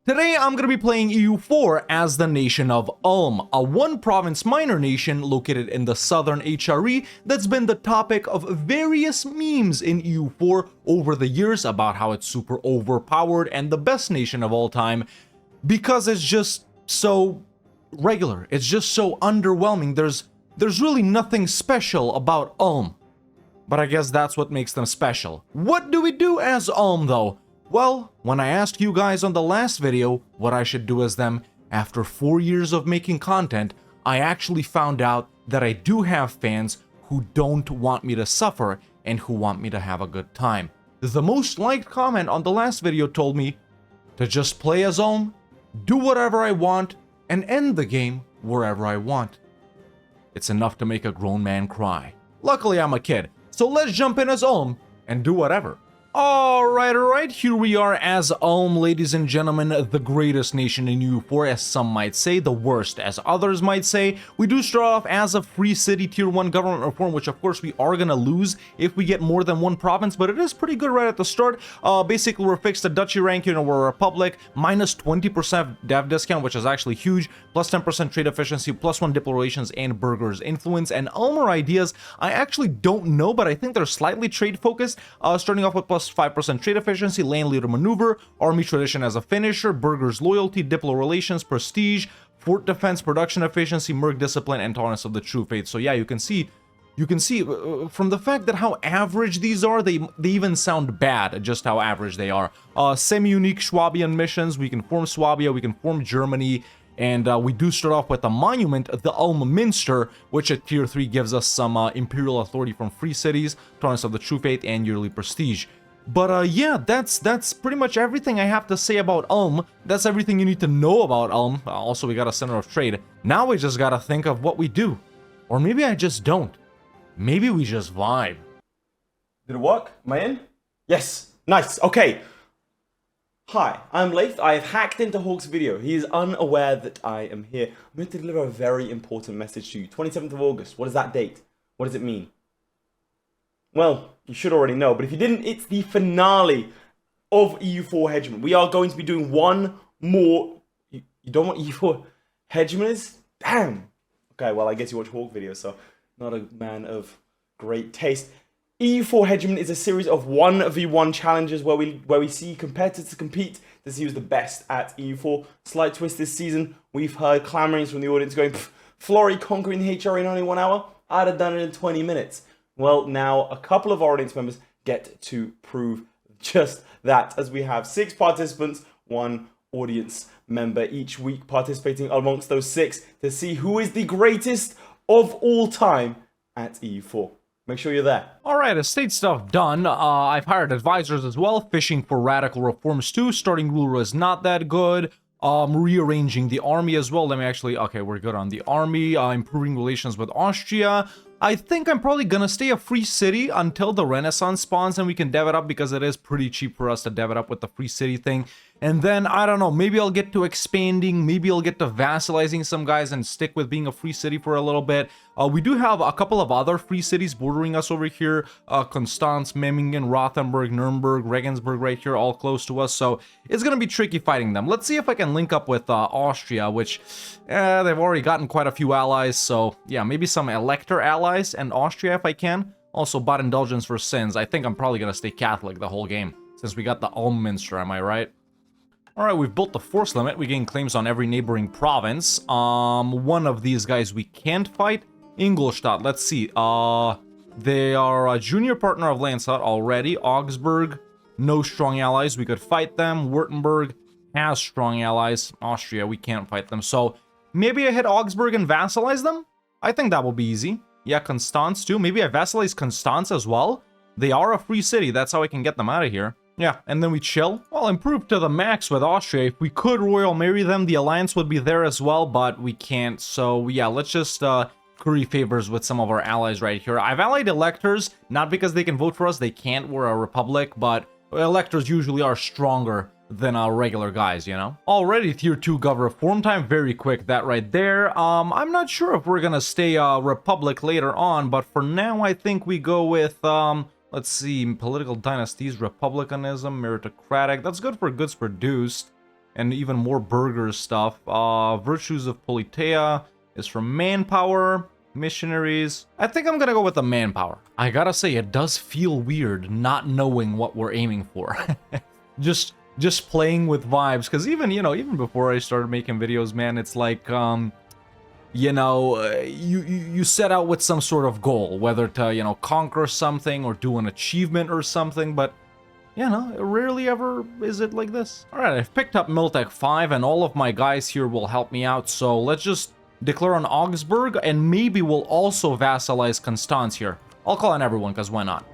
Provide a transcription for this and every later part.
Today I'm going to be playing EU4 as the nation of Ulm, a one-province minor nation located in the southern HRE that's been the topic of various memes in EU4 over the years about how it's super overpowered and the best nation of all time because it's just so regular, it's just so underwhelming. There's really nothing special about Ulm, but I guess that's what makes them special. What do we do as Ulm though? Well, when I asked you guys on the last video what I should do as them, after 4 years of making content, I actually found out that I do have fans who don't want me to suffer and who want me to have a good time. The most liked comment on the last video told me to just play as Ulm, do whatever I want, and end the game wherever I want. It's enough to make a grown man cry. Luckily I'm a kid, so let's jump in as Ulm and do whatever. Alright, here we are as Ulm, ladies and gentlemen, the greatest nation in EU4, as some might say, the worst, as others might say. We do start off as a free city tier 1 government reform, which of course we are gonna lose if we get more than one province, but it is pretty good right at the start. Basically, we're fixed to duchy rank, we're a republic, minus 20% dev discount, which is actually huge, plus 10% trade efficiency, plus 1 diplo relations and burghers influence, and Ulmer ideas, I actually don't know, but I think they're slightly trade focused, starting off with plus 5% trade efficiency, land leader maneuver, army tradition as a finisher, burghers loyalty, diplo relations, prestige, fort defense, production efficiency, merc discipline, and tolerance of the true faith. So yeah, you can see from the fact that how average these are, they even sound bad, just how average they are. Semi-unique Swabian missions, we can form Swabia, we can form Germany, and we do start off with a monument, the Ulm Minster, which at tier 3 gives us some imperial authority from free cities, tolerance of the true faith, and yearly prestige. But yeah, that's pretty much everything I have to say about Ulm. That's everything you need to know about Ulm. Also, we got a center of trade. Now we just gotta think of what we do. Or maybe I just don't. Maybe we just vibe. Did it work? Am I in? Yes. Nice. Okay. Hi, I'm Leif. I have hacked into Hawk's video. He is unaware that I am here. I'm going to deliver a very important message to you. 27th of August. What is that date? What does it mean? Well, you should already know, but if you didn't, it's the finale of EU4 Hegemon. We are going to be doing one more... You don't want EU4 Hegemon is? Damn! Okay, well, I guess you watch Hawk videos, so not a man of great taste. EU4 Hegemon is a series of 1v1 challenges where we see competitors compete to see who's the best at EU4. Slight twist this season, we've heard clamorings from the audience going, Flory conquering the HR in only 1 hour? I'd have done it in 20 minutes. Well, now a couple of our audience members get to prove just that, as we have 6 participants, 1 audience member each week participating amongst those 6 to see who is the greatest of all time at EU4. Make sure you're there. Alright, estate stuff done. I've hired advisors as well, fishing for radical reforms too. Starting ruler is not that good. Rearranging the army as well. Let me actually, okay, we're good on the army. Improving relations with Austria. I think I'm probably gonna stay a free city until the Renaissance spawns and we can dev it up because it is pretty cheap for us to dev it up with the free city thing. And then, I don't know, maybe I'll get to expanding, maybe I'll get to vassalizing some guys and stick with being a free city for a little bit. We do have a couple of other free cities bordering us over here. Constance, Memmingen, Rothenburg, Nuremberg, Regensburg right here, all close to us. So it's going to be tricky fighting them. Let's see if I can link up with Austria, which they've already gotten quite a few allies. So yeah, maybe some elector allies and Austria if I can. Also, bought indulgence for sins. I think I'm probably going to stay Catholic the whole game since we got the Ulm Minster, am I right? Alright, we've built the force limit. We gain claims on every neighboring province. One of these guys we can't fight. Ingolstadt, let's see. They are a junior partner of Landshut already. Augsburg, no strong allies. We could fight them. Württemberg has strong allies. Austria, we can't fight them. So maybe I hit Augsburg and vassalize them? I think that will be easy. Yeah, Constance too. Maybe I vassalize Constance as well. They are a free city. That's how I can get them out of here. Yeah, and then we chill. Well, improved to the max with Austria. If we could royal marry them, the alliance would be there as well, but we can't. So yeah, let's just curry favors with some of our allies right here. I've allied electors, not because they can vote for us, they can't, we're a republic, but electors usually are stronger than regular guys, you know? Already tier 2 gov reform time, very quick, that right there. I'm not sure if we're gonna stay republic later on, but for now I think we go with let's see, political dynasties, republicanism, meritocratic. That's good for goods produced. and even more burger stuff. Virtues of Politeia is from manpower. Missionaries. I think I'm gonna go with the manpower. I gotta say, it does feel weird not knowing what we're aiming for. just playing with vibes, because even, you know, even before I started making videos, man, it's like, you know, you set out with some sort of goal, whether to, you know, conquer something or do an achievement or something, but, you know, rarely ever is it like this. Alright, I've picked up Miltech 5, and all of my guys here will help me out, so let's just declare on Augsburg, and maybe we'll also vassalize Constance here. I'll call on everyone, because why not?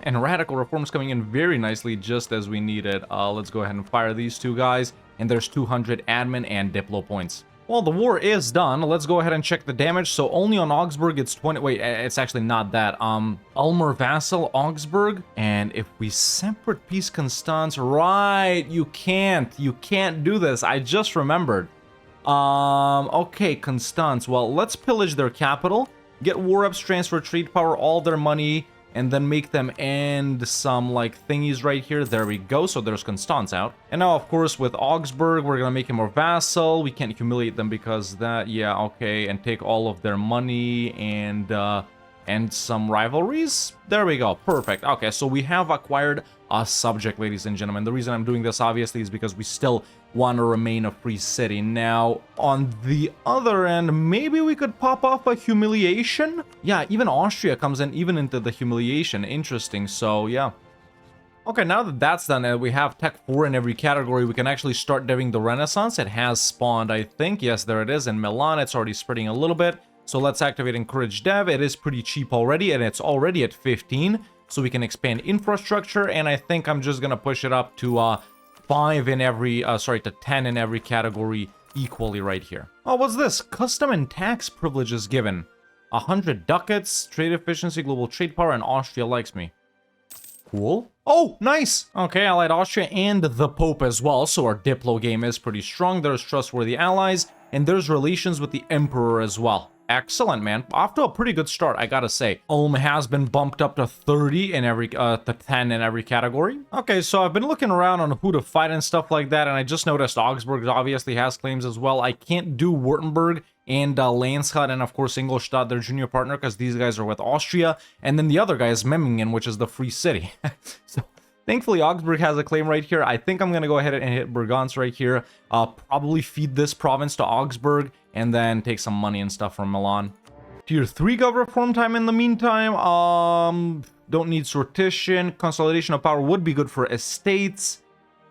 And radical reforms coming in very nicely, just as we needed. Let's go ahead and fire these two guys, and there's 200 admin and diplo points. Well, the war is done. Let's go ahead and check the damage. So only on Augsburg, it's 20... Wait, it's actually not that. Ulmer vassal, Augsburg, and if we separate peace Constance... Right, you can't do this. I just remembered. Okay, Constance. Well, let's pillage their capital, get war ups, transfer trade power, all their money, and then make them end some, like, thingies right here. There we go. So there's Constance out. And now, of course, with Augsburg, we're gonna make him our vassal. We can't humiliate them because that, yeah, okay, and take all of their money and some rivalries. There we go. Perfect. Okay, so we have acquired a subject, ladies and gentlemen. The reason I'm doing this, obviously, is because we still want to remain a free city. Now, on the other end, maybe we could pop off a humiliation? Yeah, even Austria comes in even into the humiliation. Interesting, so yeah. Okay, now that that's done, and we have Tech 4 in every category, we can actually start doing the Renaissance. It has spawned, I think. Yes, there it is. In Milan, it's already spreading a little bit. So let's activate Encourage Dev. It is pretty cheap already, and it's already at 15. So we can expand infrastructure, and I think I'm just gonna push it up to 5 in every, to 10 in every category equally right here. Oh, what's this? Custom and tax privileges given. 100 ducats, trade efficiency, global trade power, and Austria likes me. Cool. Oh, nice! Okay, Allied Austria and the Pope as well, so our Diplo game is pretty strong. There's trustworthy allies, and there's relations with the Emperor as well. Excellent, man. Off to a pretty good start, I gotta say. Ulm has been bumped up to 30 in every, to 10 in every category. Okay, so I've been looking around on who to fight and stuff like that, and I just noticed Augsburg obviously has claims as well. I can't do Württemberg and Landshut and, of course, Ingolstadt, their junior partner, because these guys are with Austria. And then the other guy is Memmingen, which is the free city. So, thankfully, Augsburg has a claim right here. I think I'm going to go ahead and hit Burgans right here. Probably feed this province to Augsburg, and then take some money and stuff from Milan. Tier 3 gov reform time in the meantime. Don't need sortition. Consolidation of power would be good for estates.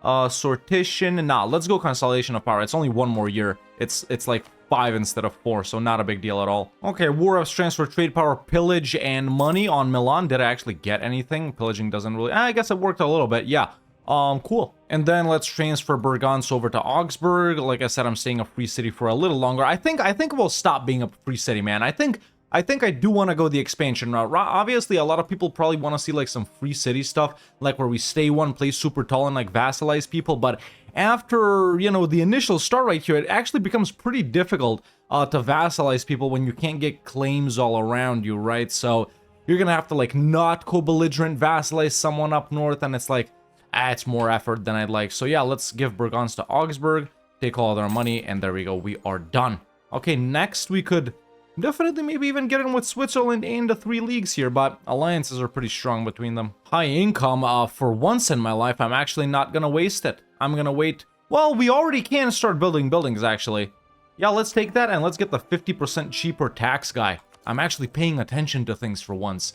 Sortition. Nah, let's go consolidation of power. It's only one more year. It's like 5 instead of 4, so not a big deal at all. Okay, war of transfer trade power, pillage, and money on Milan. Did I actually get anything? Pillaging doesn't really... I guess it worked a little bit, yeah. Cool. And then let's transfer Burgans over to Augsburg. Like I said, I'm staying a free city for a little longer. I think we'll stop being a free city, man. I think I do want to go the expansion route. Obviously, a lot of people probably want to see like some free city stuff, like where we stay one place super tall and like vassalize people. But after, you know, the initial start right here, it actually becomes pretty difficult to vassalize people when you can't get claims all around you, right? So you're gonna have to like not co-belligerent vassalize someone up north, and it's like, it's more effort than I'd like. So yeah, let's give Burgans to Augsburg, take all their money, and there we go, we are done. Okay, next we could definitely maybe even get in with Switzerland in the 3 leagues here, but alliances are pretty strong between them. High income, for once in my life, I'm actually not gonna waste it. I'm gonna wait. Well, we already can start building buildings, actually. Yeah, let's take that, and let's get the 50% cheaper tax guy. I'm actually paying attention to things for once.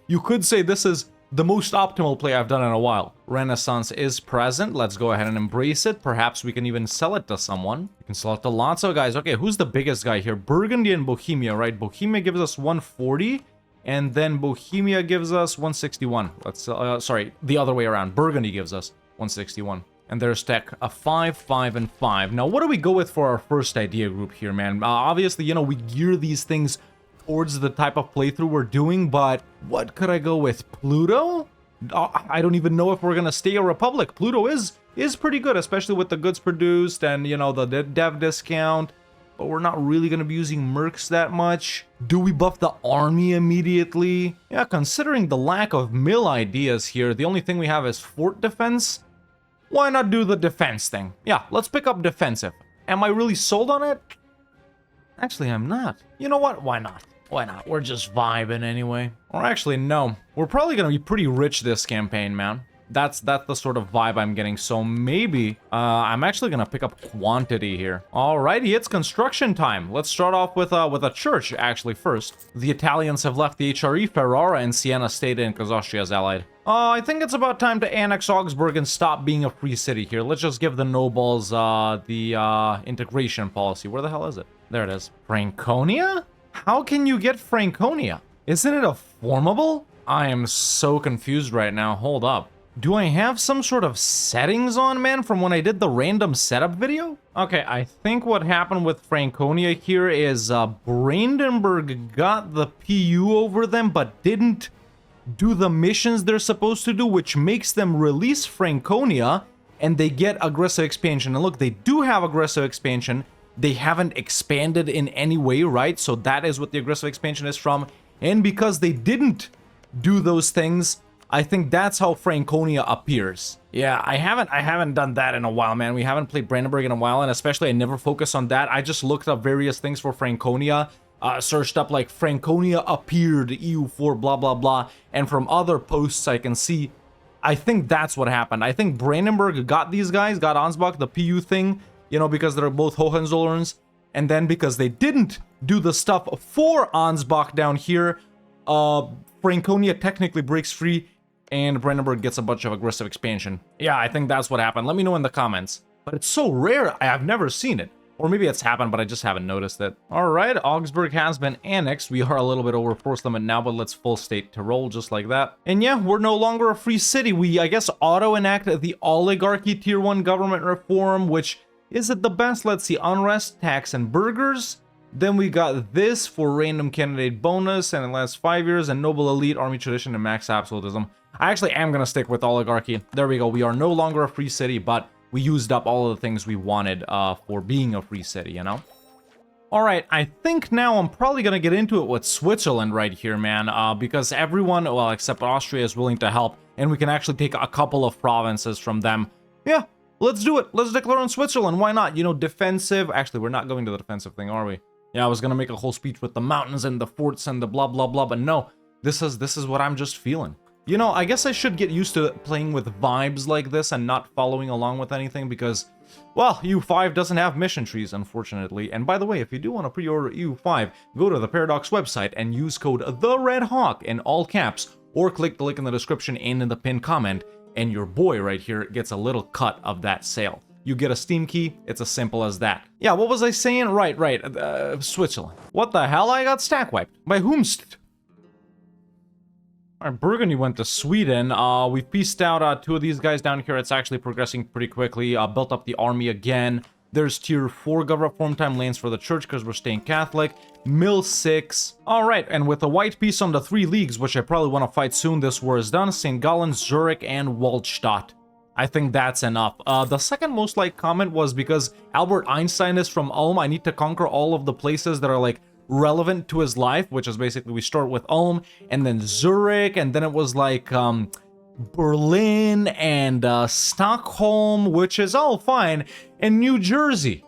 You could say this is the most optimal play I've done in a while. Renaissance is present. Let's go ahead and embrace it. Perhaps we can even sell it to someone. We can sell it to lots of guys. Okay, who's the biggest guy here? Burgundy and Bohemia, right? Bohemia gives us 140, and then Bohemia gives us 161. Let's, sorry, the other way around. Burgundy gives us 161. And there's Tech, a 5, 5, and 5. Now, what do we go with for our first idea group here, man? Obviously, you know, we gear these things towards the type of playthrough we're doing, but what could I go with? Pluto? I don't even know if we're gonna stay a republic. Pluto is pretty good, especially with the goods produced and, you know, the dev discount, but we're not really gonna be using mercs that much. Do we buff the army immediately? Yeah, considering the lack of mill ideas here, the only thing we have is fort defense. why not do the defense thing? Yeah, let's pick up defensive. Am I really sold on it? Actually, I'm not. You know what? Why not? Why not? We're just vibing anyway. Or actually, no. We're probably gonna be pretty rich this campaign, man. That's the sort of vibe I'm getting. So maybe I'm actually gonna pick up quantity here. Alrighty, it's construction time. Let's start off with a church actually first. The Italians have left the HRE. Ferrara and Siena stayed in because Austria's allied. I think it's about time to annex Augsburg and stop being a free city here. Let's just give the nobles the integration policy. Where the hell is it? There it is. Franconia? How can you get Franconia? Isn't it a formable? I am so confused right now. Hold up. Do I have some sort of settings on, man, from when I did the random setup video? Okay, I think what happened with Franconia here is Brandenburg got the PU over them, but didn't do the missions they're supposed to do, which makes them release Franconia, and they get aggressive expansion. And look, they do have aggressive expansion. They haven't expanded in any way, right? So that is what the aggressive expansion is from. And because they didn't do those things, I think that's how Franconia appears. Yeah, I haven't done that in a while, man. We haven't played Brandenburg in a while, and especially I never focus on that. I just looked up various things for Franconia, searched up like Franconia appeared, EU4, blah, blah, blah. And from other posts I can see, I think that's what happened. I think Brandenburg got these guys, got Ansbach, the PU thing, you know, because they're both Hohenzollerns. And then because they didn't do the stuff for Ansbach down here, Franconia technically breaks free, and Brandenburg gets a bunch of aggressive expansion. Yeah, I think that's what happened. Let me know in the comments. But it's so rare, I've never seen it. Or maybe it's happened, but I just haven't noticed it. Alright, Augsburg has been annexed. We are a little bit over force limit now, but let's full state Tyrol just like that. And yeah, we're no longer a free city. We, I guess, auto-enact the oligarchy tier 1 government reform, which isn't the best. Let's see, unrest, tax, and burghers. Then we got this for random candidate bonus, and it lasts 5 years, and noble elite, army tradition, and max absolutism. I actually am going to stick with oligarchy. There we go. We are no longer a free city, but we used up all of the things we wanted for being a free city, you know? Alright, I think now I'm probably going to get into it with Switzerland right here, man, because everyone, well, except Austria, is willing to help, and we can actually take a couple of provinces from them. Yeah, let's do it. Let's declare on Switzerland. Why not? You know, defensive. Actually, we're not going to the defensive thing, are we? Yeah, I was going to make a whole speech with the mountains and the forts and the blah, blah, blah, but no, this is what I'm just feeling. You know, I guess I should get used to playing with vibes like this and not following along with anything because, well, EU5 doesn't have mission trees, unfortunately. And by the way, if you do want to pre-order EU5, go to the Paradox website and use code THEREDHAWK in all caps, or click the link in the description and in the pinned comment, and your boy right here gets a little cut of that sale. You get a Steam key, it's as simple as that. Yeah, what was I saying? Right, Switzerland. What the hell? I got stack wiped. By whomst? Alright, Burgundy went to Sweden. We've pieced out 2 of these guys down here. It's actually progressing pretty quickly. Built up the army again. There's tier 4 government reform time lanes for the church because we're staying Catholic. Mill 6. Alright, and with a white piece on the 3 leagues, which I probably want to fight soon, this war is done. St. Gallen, Zurich, and Waldstadt. I think that's enough. The second most liked comment was because Albert Einstein is from Ulm. I need to conquer all of the places that are like relevant to his life, which is basically we start with Ulm and then Zurich, and then it was like Berlin and Stockholm, which is all fine, and New Jersey.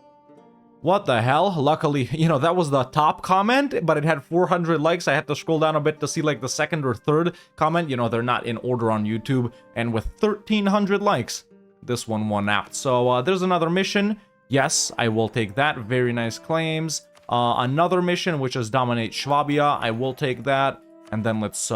What the hell? Luckily, you know, that was the top comment, but it had 400 likes. I had to scroll down a bit to see like the second or third comment. You know, they're not in order on YouTube. And with 1,300 likes, this one won out. So there's another mission. Yes, I will take that. Very nice claims. Another mission, which is Dominate Swabia. I will take that. And then let's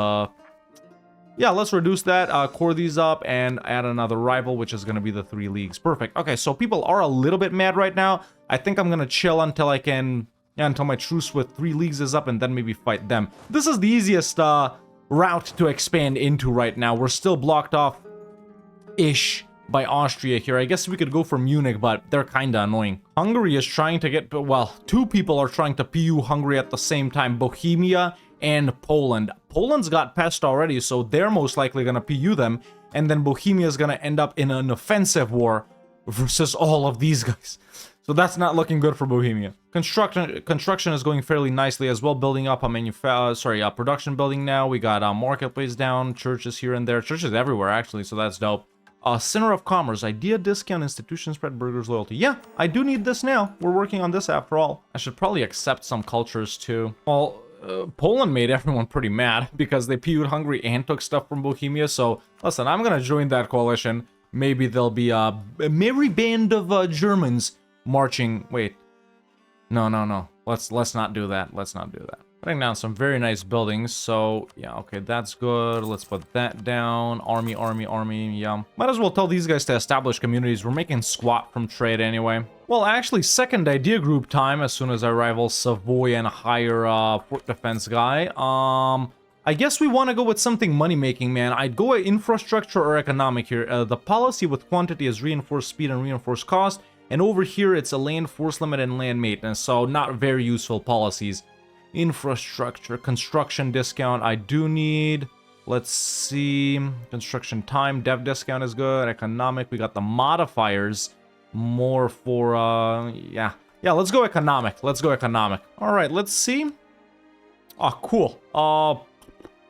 reduce that, core these up, and add another rival, which is going to be the 3 leagues. Perfect. Okay, so people are a little bit mad right now. I think I'm going to chill until I can, until my truce with 3 leagues is up, and then maybe fight them. This is the easiest route to expand into right now. We're still blocked off-ish by Austria here. I guess we could go for Munich, but they're kind of annoying. Hungary is trying to get, well, 2 people are trying to PU Hungary at the same time, Bohemia and Poland. Poland's got pest already, so they're most likely going to PU them, and then Bohemia is going to end up in an offensive war versus all of these guys. So that's not looking good for Bohemia. Construction is going fairly nicely as well, building up a production building now. We got marketplace down, churches here and there, churches everywhere actually, so that's dope. Center of Commerce, idea, discount, institution, spread, burgers, loyalty. Yeah, I do need this now. We're working on this after all. I should probably accept some cultures too. Well, Poland made everyone pretty mad because they PU'd Hungary and took stuff from Bohemia. So listen, I'm gonna join that coalition. Maybe there'll be a merry band of Germans marching. Wait, no. Let's not do that. Let's not do that. Putting down some very nice buildings, so yeah, okay, that's good. Let's put that down. Army, yeah. Might as well tell these guys to establish communities. We're making squat from trade anyway. Well, actually, second idea group time as soon as I rival Savoy and hire a fort defense guy. I guess we want to go with something money-making, man. I'd go with infrastructure or economic here. The policy with quantity is reinforced speed and reinforced cost, and over here it's a land force limit and land maintenance, so not very useful policies. Infrastructure, construction discount, I do need. Let's see, construction time, dev discount is good. Economic, we got the modifiers. More for, yeah, let's go economic. All right, let's see. Oh, cool.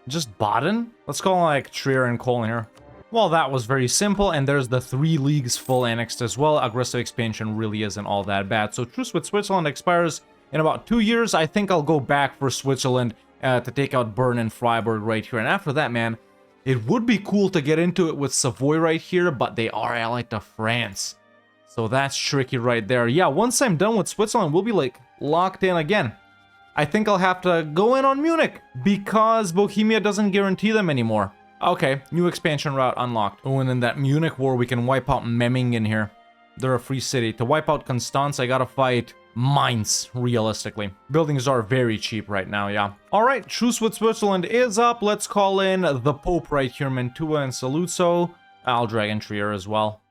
Just Baden? Let's call like Trier and Cologne here. Well, that was very simple, and there's the 3 leagues full annexed as well. Aggressive expansion really isn't all that bad. So truce with Switzerland expires in about 2 years. I think I'll go back for Switzerland to take out Bern and Freiburg right here. And after that, man, it would be cool to get into it with Savoy right here, but they are allied to France. So that's tricky right there. Yeah, once I'm done with Switzerland, we'll be like locked in again. I think I'll have to go in on Munich because Bohemia doesn't guarantee them anymore. Okay, new expansion route unlocked. Oh, and in that Munich war, we can wipe out Memmingen here. They're a free city. To wipe out Constance, I gotta fight Mainz, realistically. Buildings are very cheap right now, yeah. All right, truce with Switzerland is up. Let's call in the Pope right here, Mantua and Saluzzo. I'll drag in Trier as well.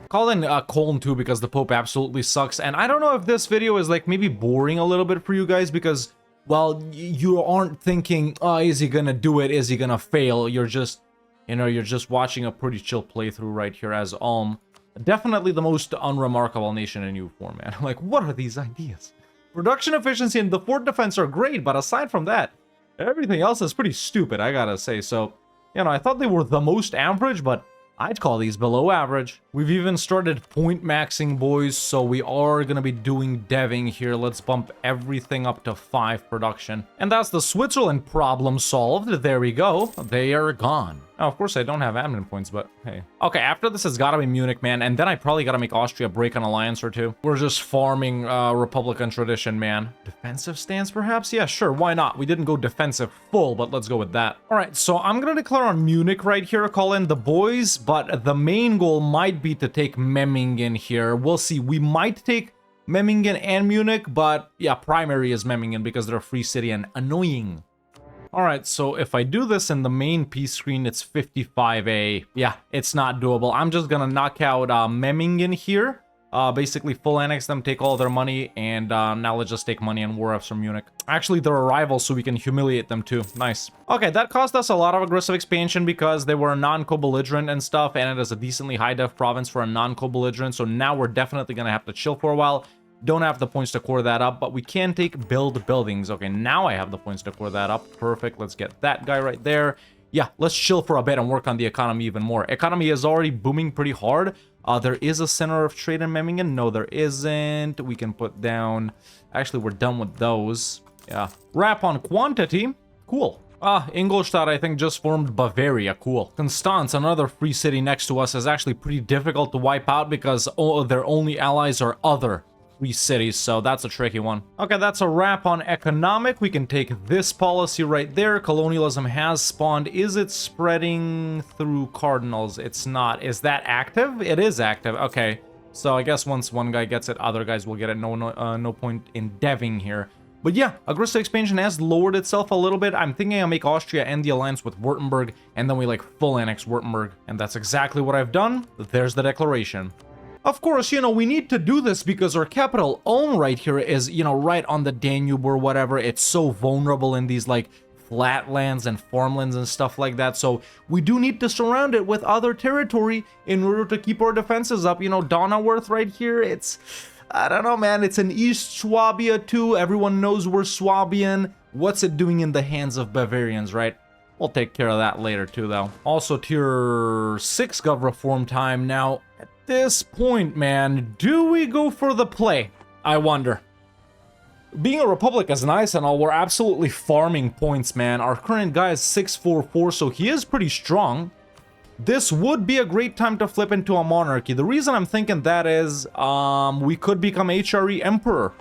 Call in Cologne too, because the Pope absolutely sucks. And I don't know if this video is like maybe boring a little bit for you guys because, well, you aren't thinking, oh, is he gonna do it? Is he gonna fail? You're just, you know, you're just watching a pretty chill playthrough right here as Ulm. Definitely the most unremarkable nation in EU4, man. Like, what are these ideas? Production efficiency and the fort defense are great, but aside from that, everything else is pretty stupid, I gotta say. So, you know, I thought they were the most average, but I'd call these below average. We've even started point maxing, boys, so we are gonna be doing deving here. Let's bump everything up to 5 production. And that's the Switzerland problem solved. There we go. They are gone. Now, of course, I don't have admin points, but hey. Okay, after this, it's gotta be Munich, man, and then I probably gotta make Austria break an alliance or two. We're just farming Republican tradition, man. Defensive stance, perhaps? Yeah, sure, why not? We didn't go defensive full, but let's go with that. All right, so I'm gonna declare on Munich right here, call in the boys, but the main goal might be to take Memmingen here. We'll see. We might take Memmingen and Munich, but yeah, primary is Memmingen because they're a free city and annoying. Alright, so if I do this in the main peace screen, it's 55A. Yeah, it's not doable. I'm just gonna knock out Memmingen here. Basically full annex them, take all their money, and now let's just take money and war efs from Munich. Actually, they're a rival, so we can humiliate them too. Nice. Okay, that cost us a lot of aggressive expansion because they were a non-co-belligerent and stuff, and it is a decently high-def province for a non-co-belligerent, so now we're definitely gonna have to chill for a while. Don't have the points to core that up, but we can take build buildings. Okay, now I have the points to core that up. Perfect. Let's get that guy right there. Yeah, let's chill for a bit and work on the economy even more. Economy is already booming pretty hard. There is a center of trade in Memmingen. No, there isn't. We can put down... Actually, we're done with those. Yeah. Wrap on quantity. Cool. Ingolstadt, I think, just formed Bavaria. Cool. Constance, another free city next to us, is actually pretty difficult to wipe out because their only allies are other free cities, so that's a tricky one. Okay, that's a wrap on economic. We can take this policy right there. Colonialism has spawned. Is it spreading through cardinals? It's not. Is that active? It is active. Okay, so I guess once one guy gets it, other guys will get it. No point in deving here. But yeah, aggressive expansion has lowered itself a little bit. I'm thinking I'll make Austria end the alliance with Württemberg, and then we like full annex Württemberg. And that's exactly what I've done. There's the declaration. Of course, you know, we need to do this because our capital, Ulm, right here is, you know, right on the Danube or whatever. It's so vulnerable in these, like, flatlands and farmlands and stuff like that. So we do need to surround it with other territory in order to keep our defenses up. You know, Donauwörth right here, it's, I don't know, man. It's in East Swabia, too. Everyone knows we're Swabian. What's it doing in the hands of Bavarians, right? We'll take care of that later too, though. Also, tier 6 gov reform time. Now, at this point, man, do we go for the play? I wonder. Being a republic is nice and all, we're absolutely farming points, man. Our current guy is 644, so he is pretty strong. This would be a great time to flip into a monarchy. The reason I'm thinking that is, we could become HRE Emperor.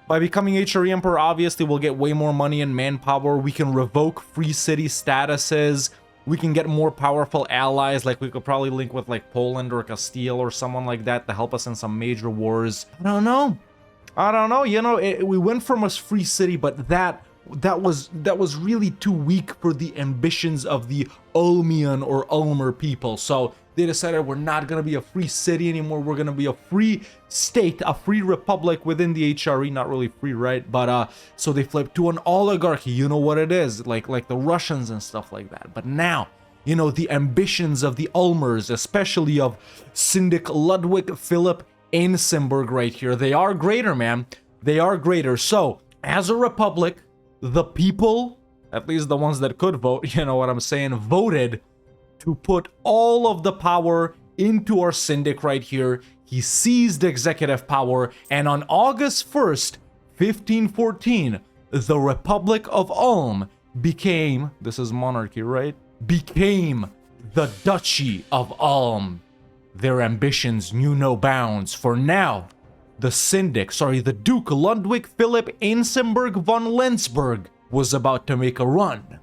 By becoming HRE Emperor, obviously, we'll get way more money and manpower. We can revoke free city statuses. We can get more powerful allies. Like, we could probably link with, like, Poland or Castile or someone like that to help us in some major wars. I don't know. You know, we went from a free city, but that was really too weak for the ambitions of the Ulmian or Ulmer people. So they decided we're not going to be a free city anymore. We're going to be a free state, a free republic within the HRE. Not really free, right? But so they flipped to an oligarchy. You know what it is, like the Russians and stuff like that. But now, you know, the ambitions of the Ulmers, especially of Syndic Ludwig Philip Einsenberg right here, they are greater, man. They are greater. So as a republic, the people, at least the ones that could vote, you know what I'm saying, voted to put all of the power into our syndic right here. He seized executive power, and on August 1st, 1514, the Republic of Ulm became, this is monarchy, right? Became the Duchy of Ulm. Their ambitions knew no bounds, for now, the Duke Ludwig Philip Einsenberg von Lenzburg was about to make a run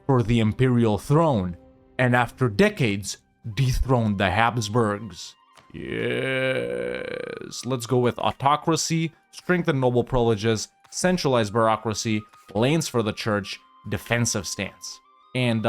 for the imperial throne, and after decades, dethrone the Habsburgs. Yes, let's go with autocracy, strengthen noble privileges, centralized bureaucracy, lanes for the church, defensive stance. And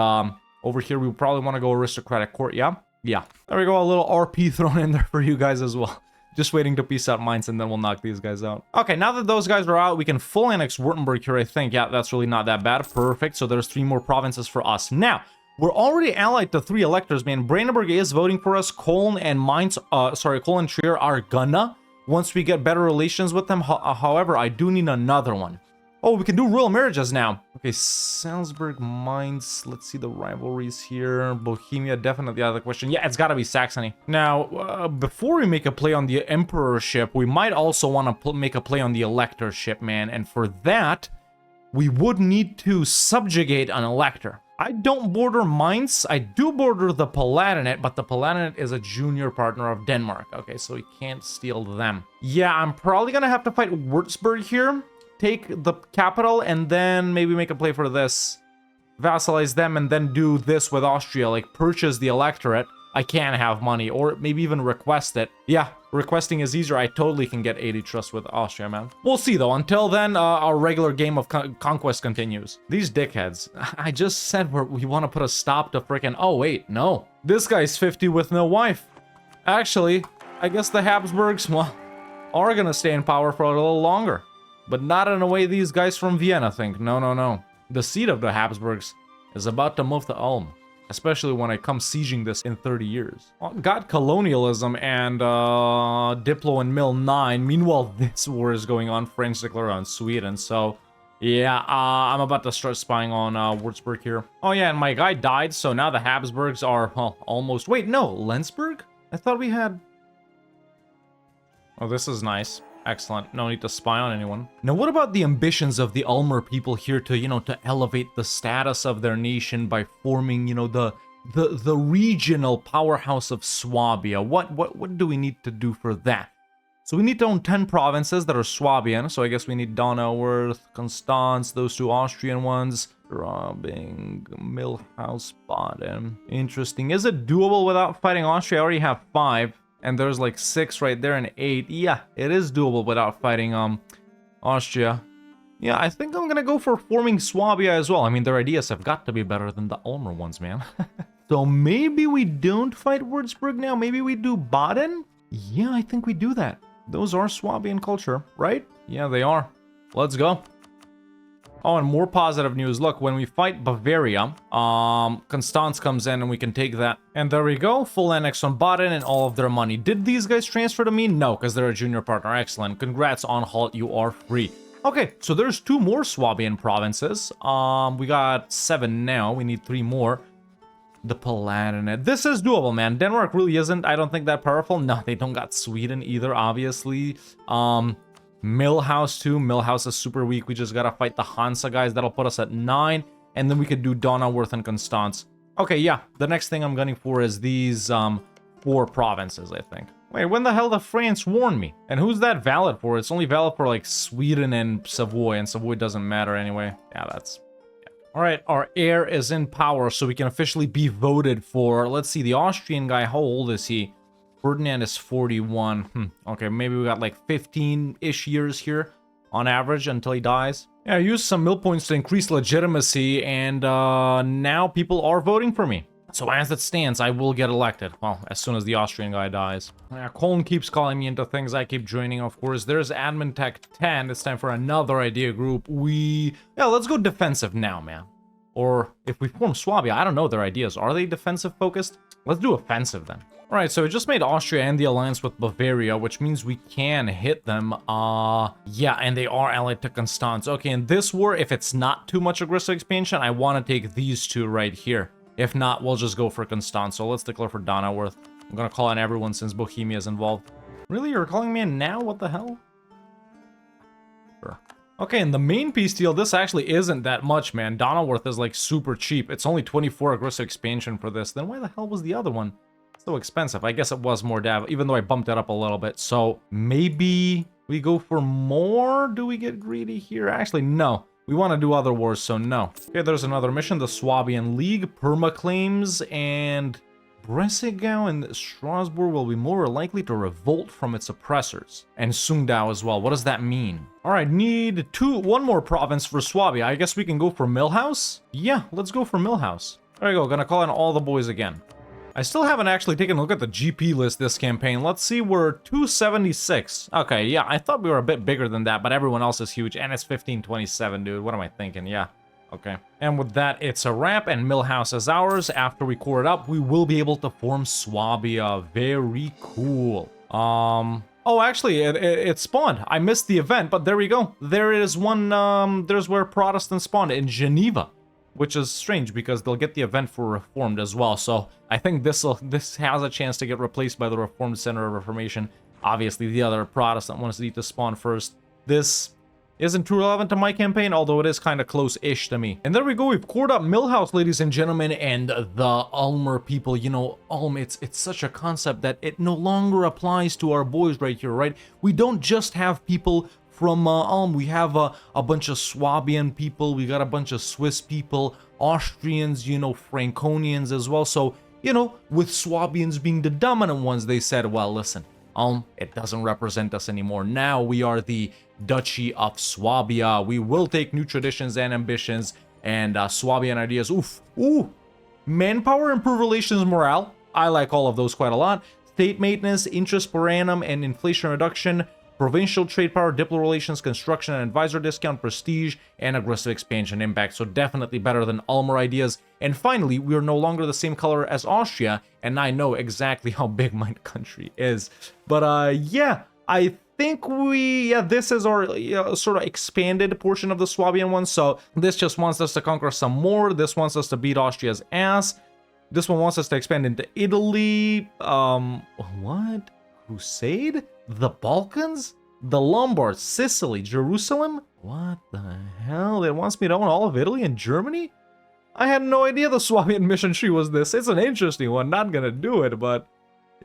over here, we probably want to go aristocratic court, yeah? Yeah. There we go, a little RP thrown in there for you guys as well. Just waiting to peace out Mainz, and then we'll knock these guys out. Okay, now that those guys are out, we can full annex Württemberg here, I think. Yeah, that's really not that bad. Perfect. So there's 3 more provinces for us. Now, we're already allied to 3 electors, man. Brandenburg is voting for us. Cologne and Mainz, Cologne and Trier are gonna once we get better relations with them. However, I do need another one. Oh, we can do royal marriages now. Okay, Salzburg, Mainz. Let's see the rivalries here. Bohemia, definitely out of the question. Yeah, it's gotta be Saxony. Now, before we make a play on the emperorship, we might also want to make a play on the electorship, man. And for that, we would need to subjugate an elector. I don't border Mainz. I do border the Palatinate, but the Palatinate is a junior partner of Denmark. Okay, so we can't steal them. Yeah, I'm probably gonna have to fight Würzburg here. Take the capital, and then maybe make a play for this. Vassalize them, and then do this with Austria, like purchase the electorate. I can have money, or maybe even request it. Yeah, requesting is easier. I totally can get 80 trust with Austria, man. We'll see, though. Until then, our regular game of conquest continues. These dickheads. I just said we want to put a stop to frickin'... Oh, wait, no. This guy's 50 with no wife. Actually, I guess the Habsburgs, well, are gonna stay in power for a little longer. But not in a way these guys from Vienna think. No, no, no. The seat of the Habsburgs is about to move to Ulm. Especially when I come sieging this in 30 years. Got colonialism and Diplo and Mill 9. Meanwhile, this war is going on. French declare on Sweden. So, yeah, I'm about to start spying on Würzburg here. Oh, yeah, and my guy died. So now the Habsburgs are, well, almost... Wait, no, Lenzburg? I thought we had... Oh, this is nice. Excellent. No need to spy on anyone. Now, what about the ambitions of the Ulmer people here to, you know, to elevate the status of their nation by forming, you know, the regional powerhouse of Swabia? What do we need to do for that? So we need to own 10 provinces that are Swabian. So I guess we need Donauwörth, Constance, those 2 Austrian ones. Straubing, Milhouse, Baden. Interesting. Is it doable without fighting Austria? I already have 5. And there's like 6 right there and 8. Yeah, it is doable without fighting Austria. Yeah, I think I'm gonna go for forming Swabia as well. I mean, their ideas have got to be better than the Ulmer ones, man. So maybe we don't fight Würzburg now. Maybe we do Baden? Yeah, I think we do that. Those are Swabian culture, right? Yeah, they are. Let's go. Oh, and more positive news. Look, when we fight Bavaria, Constance comes in and we can take that. And there we go. Full annex on Baden and all of their money. Did these guys transfer to me? No, because they're a junior partner. Excellent. Congrats, Anhalt. You are free. Okay, so there's 2 more Swabian provinces. We got 7 now. We need 3 more. The Palatinate. This is doable, man. Denmark really isn't, I don't think, that powerful. No, they don't got Sweden either, obviously. Millhouse too. Millhouse is super weak. We just gotta fight the Hansa guys. That'll put us at 9. And then we could do Donauwörth and Constance. Okay, yeah. The next thing I'm gunning for is these 4 provinces, I think. Wait, when the hell did France warn me? And who's that valid for? It's only valid for, like, Sweden and Savoy. And Savoy doesn't matter anyway. Yeah, that's... Alright, our heir is in power, so we can officially be voted for. Let's see, the Austrian guy, how old is he? Ferdinand is 41. Okay, maybe we got like 15-ish years here on average until he dies. Yeah, I used some mill points to increase legitimacy, and now people are voting for me. So as it stands, I will get elected. Well, as soon as the Austrian guy dies. Yeah, Colin keeps calling me into things. I keep joining, of course. There's Admin Tech 10. It's time for another idea group. Yeah, let's go defensive now, man. Or if we form Swabia, I don't know their ideas. Are they defensive focused? Let's do offensive then. Alright, so we just made Austria and the alliance with Bavaria, which means we can hit them. Yeah, and they are allied to Constance. Okay, in this war, if it's not too much aggressive expansion, I want to take these 2 right here. If not, we'll just go for Constance. So let's declare for Donauwörth. I'm gonna call on everyone since Bohemia is involved. Really? You're calling me in now? What the hell? Sure. Okay, and the main peace deal, this actually isn't that much, man. Donauwörth is like super cheap. It's only 24 aggressive expansion for this. Then why the hell was the other one so expensive? I guess it was more dav, even though I bumped it up a little bit. So maybe we go for more? Do we get greedy here? Actually, no. We want to do other wars, so no. Okay, there's another mission. The Swabian League, permaclaims, and Bresegau and Strasbourg will be more likely to revolt from its oppressors. And Sundau as well. What does that mean? Alright, need 1 more province for Swabia. I guess we can go for Millhouse? Yeah, let's go for Millhouse. There we go, gonna call in all the boys again. I still haven't actually taken a look at the GP list this campaign. Let's see, we're 276. Okay, yeah, I thought we were a bit bigger than that, but everyone else is huge, and it's 1527, dude. What am I thinking? Yeah, okay. And with that, it's a wrap, and Millhouse is ours. After we core it up, we will be able to form Swabia. Very cool. Oh, actually, it spawned. I missed the event, but there we go. There is one, there's where Protestants spawned, in Geneva. Which is strange because they'll get the event for Reformed as well. So I think this has a chance to get replaced by the Reformed Center of Reformation. Obviously, the other Protestant ones need to spawn first. This isn't too relevant to my campaign, although it is kind of close-ish to me. And there we go. We've cored up Millhouse, ladies and gentlemen, and the Ulmer people. You know, Ulm, it's such a concept that it no longer applies to our boys right here, right? We don't just have people from Ulm. We have a bunch of Swabian people, we got a bunch of Swiss people, Austrians, you know, Franconians as well. So, you know, with Swabians being the dominant ones, they said, well, listen, Ulm, it doesn't represent us anymore. Now we are the Duchy of Swabia. We will take new traditions and ambitions and Swabian ideas. Ooh, manpower, improve relations, morale. I like all of those quite a lot. State maintenance, interest per annum, and inflation reduction. Provincial trade power, diplo relations, construction and advisor discount, prestige, and aggressive expansion impact. So definitely better than Ulmer ideas. And finally, we are no longer the same color as Austria, and I know exactly how big my country is. But yeah, I think this is our sort of expanded portion of the Swabian one. So this just wants us to conquer some more. This wants us to beat Austria's ass. This one wants us to expand into Italy. What? Crusade? The Balkans? The Lombards? Sicily? Jerusalem? What the hell? It wants me to own all of Italy and Germany? I had no idea the Swabian mission tree was this. It's an interesting one. Not gonna do it, but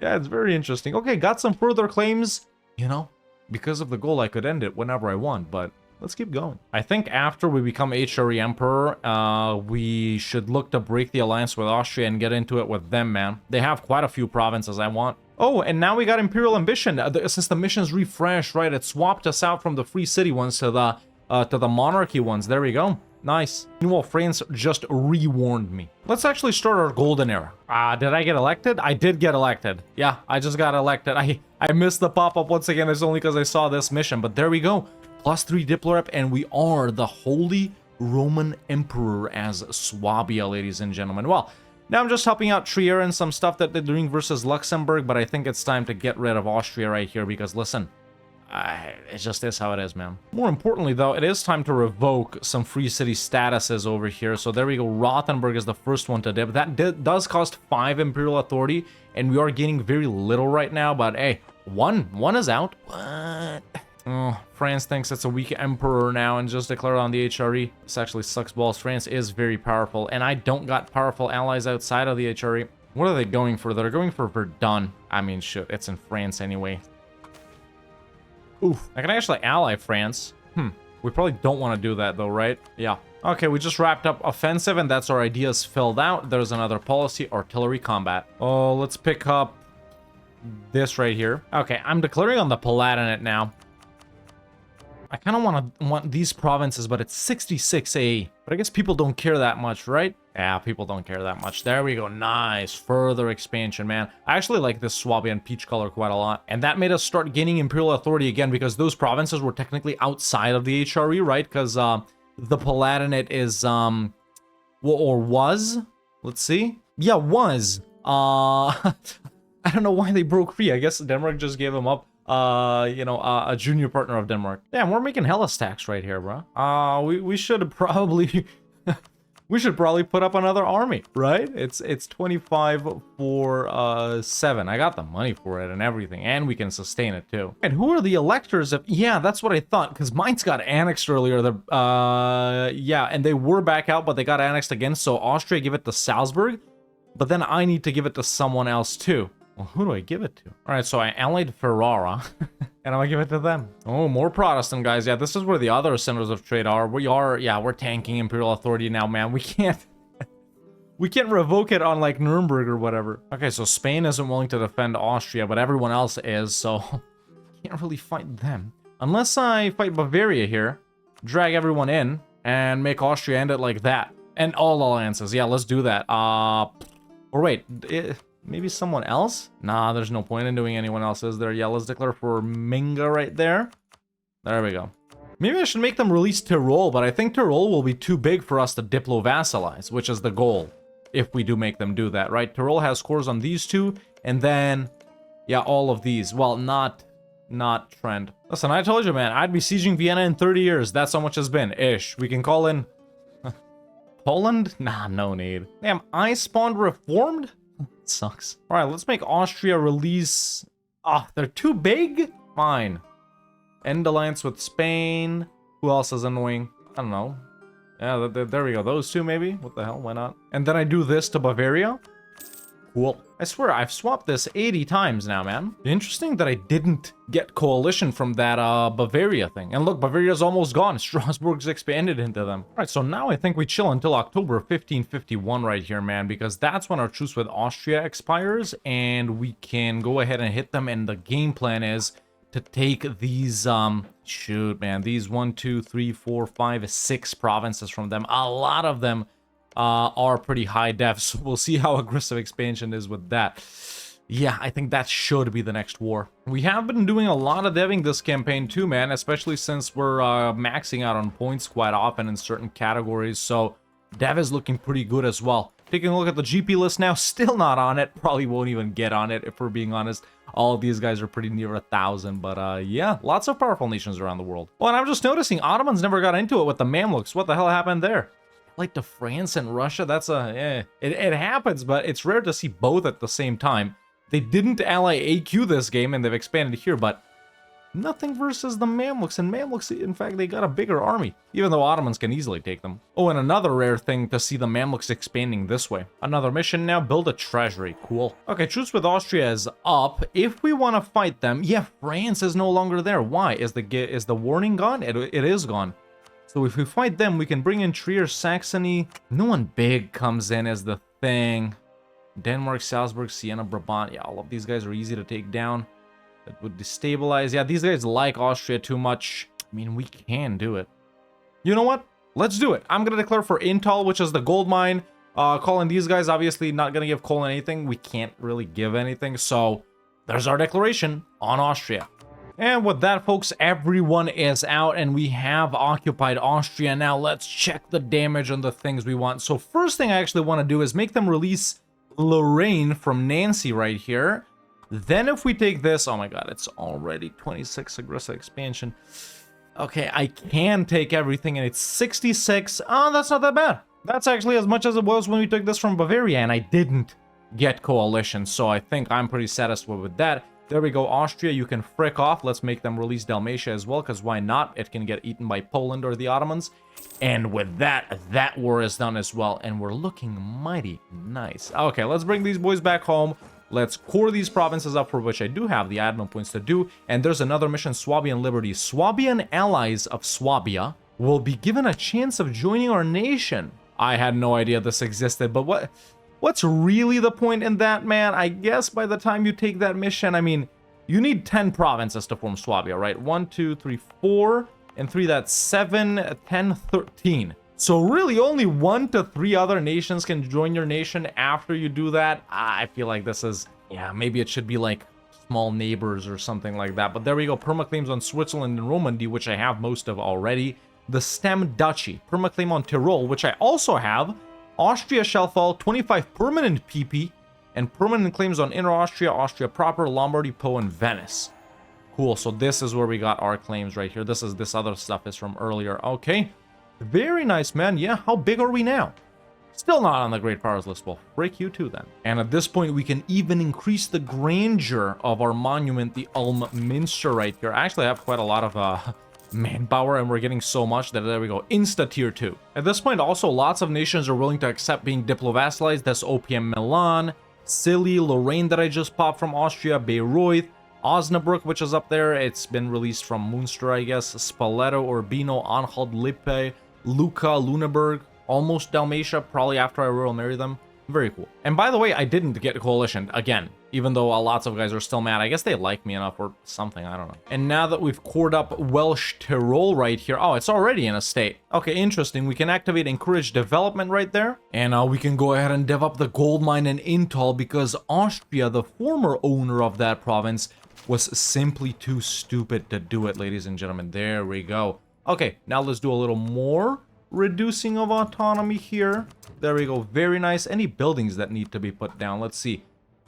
yeah, it's very interesting. Okay, got some further claims. You know, because of the goal, I could end it whenever I want, but let's keep going. I think after we become HRE Emperor, we should look to break the alliance with Austria and get into it with them, man. They have quite a few provinces I want. Oh, and now we got Imperial Ambition. Since the mission's refreshed, right, it swapped us out from the Free City ones to the Monarchy ones. There we go. Nice. Meanwhile, France just re-warned me. Let's actually start our golden era. Did I get elected? I did get elected. Yeah, I just got elected. I missed the pop-up once again. It's only because I saw this mission, but there we go. +3 Diplo rep, and we are the Holy Roman Emperor as Swabia, ladies and gentlemen. Well, now I'm just helping out Trier and some stuff that they're doing versus Luxembourg, but I think it's time to get rid of Austria right here because, listen, It just is how it is, man. More importantly, though, it is time to revoke some free city statuses over here. So there we go. Rothenburg is the first one to dip. That does cost 5 Imperial Authority, and we are gaining very little right now. But hey, one is out. What? Oh, France thinks it's a weak emperor now and just declared on the HRE. This actually sucks balls. France is very powerful, and I don't got powerful allies outside of the HRE. What are they going for? They're going for Verdun. I mean, shit, it's in France anyway. Oof. I can actually ally France. We probably don't want to do that though, right? Yeah. Okay, we just wrapped up offensive, and that's our ideas filled out. There's another policy, artillery combat. Oh, let's pick up this right here. Okay, I'm declaring on the Palatinate now. I kind of want these provinces, but it's 66A. But I guess people don't care that much, right? Yeah, people don't care that much. There we go. Nice. Further expansion, man. I actually like this Swabian peach color quite a lot. And that made us start gaining imperial authority again, because those provinces were technically outside of the HRE, right? Because the Palatinate is, or was. Let's see. Yeah, was. I don't know why they broke free. I guess Denmark just gave them up. A junior partner of Denmark. Damn, we're making hella stacks right here, bro. We should probably we should probably put up another army, right? It's 25 for 7. I got the money for it and everything, and we can sustain it too. And who are the electors of? Yeah, that's what I thought, because mine's got annexed earlier. Yeah, and they were back out, but they got annexed again. So Austria give it to Salzburg, but then I need to give it to someone else too. Well, who do I give it to? All right, so I allied Ferrara, and I'm gonna give it to them. Oh, more Protestant guys. Yeah, this is where the other centers of trade are. We're tanking imperial authority now, man. We can't revoke it on like Nuremberg or whatever. Okay, so Spain isn't willing to defend Austria, but everyone else is, so can't really fight them. Unless I fight Bavaria here, drag everyone in, and make Austria end it like that. And all alliances. Yeah, let's do that. Or wait, maybe someone else? Nah, there's no point in doing anyone else, is there? Yeah, let's declare for Minga right there. There we go. Maybe I should make them release Tyrol, but I think Tyrol will be too big for us to diplo-vassalize, which is the goal, if we do make them do that, right? Tyrol has cores on these two, and then, yeah, all of these. Well, not Trent. Listen, I told you, man, I'd be sieging Vienna in 30 years. That's how much it's been, ish. We can call in Poland? Nah, no need. Damn, I spawned reformed? Sucks. All right, let's make Austria release. They're too big? Fine. End alliance with Spain. Who else is annoying? I don't know. Yeah, there we go. Those two, maybe? What the hell? Why not? And then I do this to Bavaria. Cool. I swear, I've swapped this 80 times now, man. Interesting that I didn't get coalition from that Bavaria thing. And look, Bavaria's almost gone. Strasbourg's expanded into them. All right, so now I think we chill until October 1551 right here, man, because that's when our truce with Austria expires, and we can go ahead and hit them, and the game plan is to take these, shoot, man, these 1, 2, 3, 4, 5, 6 provinces from them. A lot of them are pretty high def, so we'll see how aggressive expansion is with that. Yeah, I think that should be the next war. We have been doing a lot of deving this campaign too, man, especially since we're maxing out on points quite often in certain categories, so dev is looking pretty good as well. Taking a look at the GP list now, still not on it, probably won't even get on it if we're being honest. All of these guys are pretty near 1,000, but yeah, lots of powerful nations around the world. Well, and I'm just noticing Ottomans never got into it with the Mamluks. What the hell happened there? Like to France and Russia, that's it happens, but it's rare to see both at the same time. They didn't ally AQ this game, and they've expanded here, but nothing versus the Mamluks. And Mamluks, in fact, they got a bigger army, even though Ottomans can easily take them. Oh, and another rare thing to see the Mamluks expanding this way. Another mission now, build a treasury. Cool. Okay, truce with Austria is up. If we want to fight them, yeah, France is no longer there. Why? Is the warning gone? It is gone. So if we fight them, we can bring in Trier, Saxony. No one big comes in as the thing. Denmark, Salzburg, Siena, Brabant. Yeah, all of these guys are easy to take down. That would destabilize. Yeah, these guys like Austria too much. I mean, we can do it. You know what? Let's do it. I'm going to declare for Intal, which is the gold mine. Calling these guys, obviously not going to give Colin anything. We can't really give anything. So there's our declaration on Austria. And with that, folks, everyone is out, and we have occupied Austria. Now, let's check the damage on the things we want. So first thing I actually want to do is make them release Lorraine from Nancy right here. Then if we take this, oh my god, it's already 26 aggressive expansion. Okay, I can take everything, and it's 66. Oh, that's not that bad. That's actually as much as it was when we took this from Bavaria, and I didn't get coalition, so I think I'm pretty satisfied with that. There we go, Austria, you can frick off. Let's make them release Dalmatia as well, because why not? It can get eaten by Poland or the Ottomans. And with that, that war is done as well, and we're looking mighty nice. Okay, let's bring these boys back home. Let's core these provinces up, for which I do have the admin points to do. And there's another mission, Swabian Liberty. Swabian allies of Swabia will be given a chance of joining our nation. I had no idea this existed, but what's really the point in that, man? I guess by the time you take that mission, I mean, you need 10 provinces to form Swabia, right? 1, 2, 3, 4, and 3, that's 7, 10, 13. So really only 1 to 3 other nations can join your nation after you do that. I feel like this is, yeah, maybe it should be like small neighbors or something like that. But there we go, permaclaims on Switzerland and Romandy, which I have most of already. The Stem Duchy, permaclaim on Tyrol, which I also have. Austria shall fall, 25 permanent PP, and permanent claims on Inner Austria, Austria proper, Lombardy, Po, and Venice. Cool, so this is where we got our claims right here. This other stuff is from earlier. Okay. Very nice, man. Yeah, how big are we now? Still not on the Great Powers list. Well, break you too, then. And at this point, we can even increase the grandeur of our monument, the Ulm Minster right here. I actually have quite a lot of manpower, and we're getting so much that there we go. Insta tier 2. At this point, also, lots of nations are willing to accept being diplo-vassalized. That's OPM Milan, Scilly, Lorraine that I just popped from Austria, Bayreuth, Osnabrück, which is up there. It's been released from Munster, I guess. Spoleto, Urbino, Anhalt, Lippe, Lucca, Lüneburg, almost Dalmatia, probably after I royal marry them. Very cool. And by the way, I didn't get a coalition again, even though lots of guys are still mad. I guess they like me enough or something, I don't know. And now that we've cored up Welsh Tyrol right here, oh, it's already in a state. Okay, interesting. We can activate encourage development right there. And we can go ahead and dev up the gold mine in Intal, because Austria, the former owner of that province, was simply too stupid to do it, ladies and gentlemen. There we go. Okay, now let's do a little more reducing of autonomy here. There we go. Very nice. Any buildings that need to be put down? Let's see.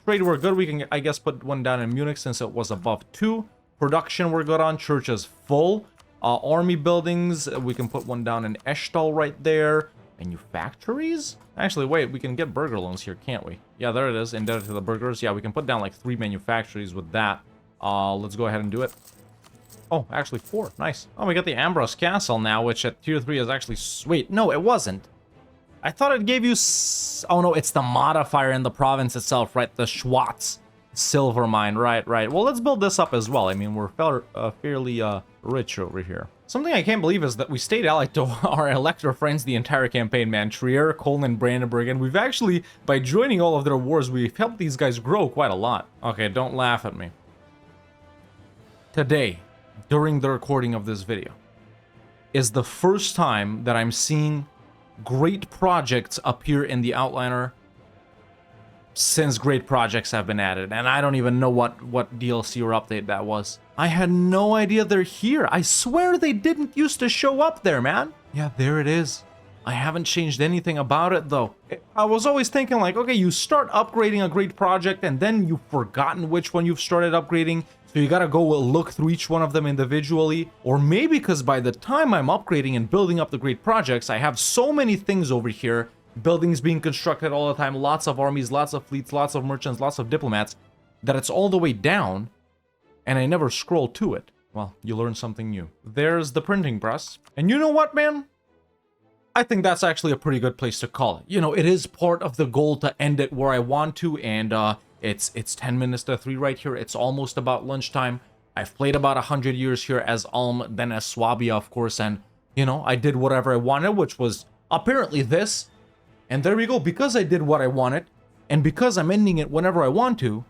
Trade, we're good. We can, I guess, put one down in Munich since it was above 2. Production, we're good on. Church is full. Army buildings, we can put one down in Eshtal right there. Manufactories? Actually, wait, we can get burger loans here, can't we? Yeah, there it is. Indebted to the burgers. Yeah, we can put down like 3 manufactories with that. Let's go ahead and do it. Oh, actually 4. Nice. Oh, we got the Ambrose Castle now, which at tier 3 is actually... Wait, no, it wasn't. I thought it gave you... Oh, no, it's the modifier in the province itself, right? The Schwarz silver mine. Right. Well, let's build this up as well. I mean, we're fairly rich over here. Something I can't believe is that we stayed allied to our elector friends the entire campaign, man. Trier, Cologne, and Brandenburg. And we've actually, by joining all of their wars, we've helped these guys grow quite a lot. Okay, don't laugh at me. Today, during the recording of this video, is the first time that I'm seeing great projects appear in the outliner since great projects have been added. And I don't even know what DLC or update that was. I had no idea they're here. I swear they didn't used to show up there, man. Yeah, there it is. I haven't changed anything about it, though. I was always thinking like, okay, you start upgrading a great project and then you've forgotten which one you've started upgrading. So you gotta go look through each one of them individually. Or maybe because by the time I'm upgrading and building up the great projects, I have so many things over here. Buildings being constructed all the time, lots of armies, lots of fleets, lots of merchants, lots of diplomats, that it's all the way down, and I never scroll to it. Well, you learn something new. There's the printing press. And you know what, man? I think that's actually a pretty good place to call it. You know, it is part of the goal to end it where I want to, and it's 10 minutes to 3 right here. It's almost about lunchtime. I've played about 100 years here as Ulm, then as Swabia, of course, and, you know, I did whatever I wanted, which was apparently this. And there we go. Because I did what I wanted, and because I'm ending it whenever I want to,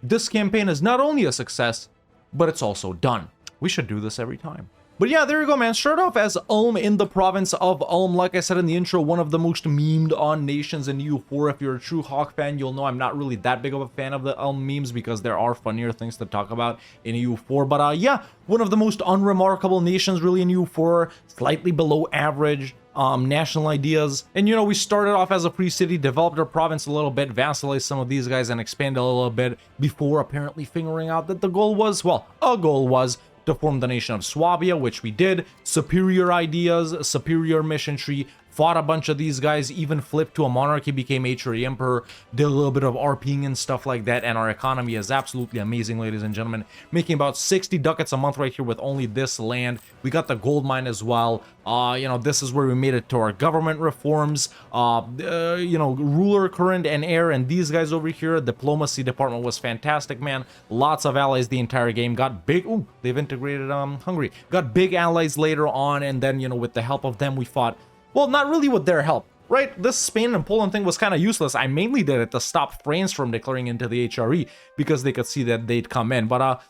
this campaign is not only a success, but it's also done. We should do this every time. But yeah, there you go, man. Start off as Ulm in the province of Ulm. Like I said in the intro, one of the most memed on nations in EU4. If you're a true Hawk fan, you'll know I'm not really that big of a fan of the Ulm memes because there are funnier things to talk about in EU4. But yeah, one of the most unremarkable nations really in EU4, slightly below average. National ideas. And you know, we started off as a free city, developed our province a little bit, vassalized some of these guys, and expanded a little bit before apparently figuring out that the goal was, well, a goal was to form the nation of Swabia, which we did. Superior ideas, superior mission tree, fought a bunch of these guys, even flipped to a monarchy, became HRE Emperor, did a little bit of RPing and stuff like that, and our economy is absolutely amazing, ladies and gentlemen, making about 60 ducats a month right here with only this land. We got the gold mine as well. You know, this is where we made it to our government reforms, you know, ruler, current, and heir, and these guys over here. Diplomacy department was fantastic, man. Lots of allies the entire game. Got big, ooh, they've integrated Hungary. Got big allies later on, and then, you know, with the help of them, we fought. Well, not really with their help, right? This Spain and Poland thing was kind of useless. I mainly did it to stop France from declaring into the HRE because they could see that they'd come in. But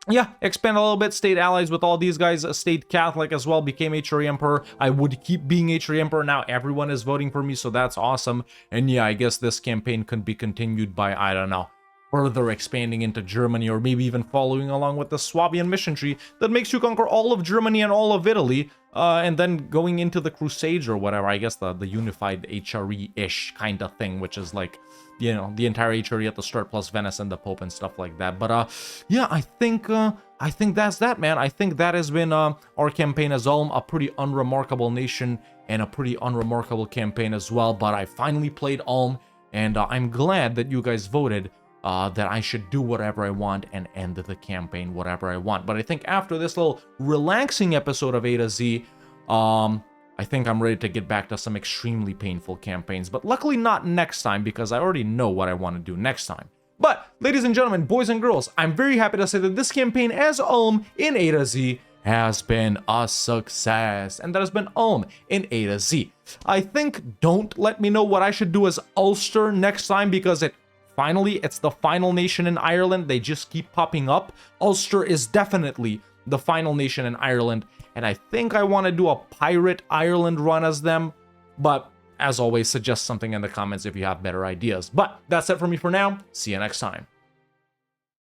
yeah, expand a little bit, stayed allies with all these guys, stayed Catholic as well, became HRE Emperor. I would keep being HRE Emperor. Now everyone is voting for me, so that's awesome. And yeah, I guess this campaign could be continued by, I don't know, further expanding into Germany, or maybe even following along with the Swabian mission tree that makes you conquer all of Germany and all of Italy, and then going into the Crusades or whatever. I guess the unified HRE-ish kind of thing, which is like, you know, the entire HRE at the start plus Venice and the Pope and stuff like that. But yeah, I think that's that, man. I think that has been our campaign as Ulm, a pretty unremarkable nation and a pretty unremarkable campaign as well. But I finally played Ulm, and I'm glad that you guys voted that I should do whatever I want and end the campaign whatever I want. But I think after this little relaxing episode of A to Z, I think I'm ready to get back to some extremely painful campaigns. But luckily not next time, because I already know what I want to do next time. But, ladies and gentlemen, boys and girls, I'm very happy to say that this campaign as Ulm in A to Z has been a success. And that has been Ulm in A to Z. I think don't let me know what I should do as Ulster next time, because it's the final nation in Ireland. They just keep popping up. Ulster is definitely the final nation in Ireland, and I think I want to do a pirate Ireland run as them. But as always, suggest something in the comments if you have better ideas. But that's it for me for now. See you next time.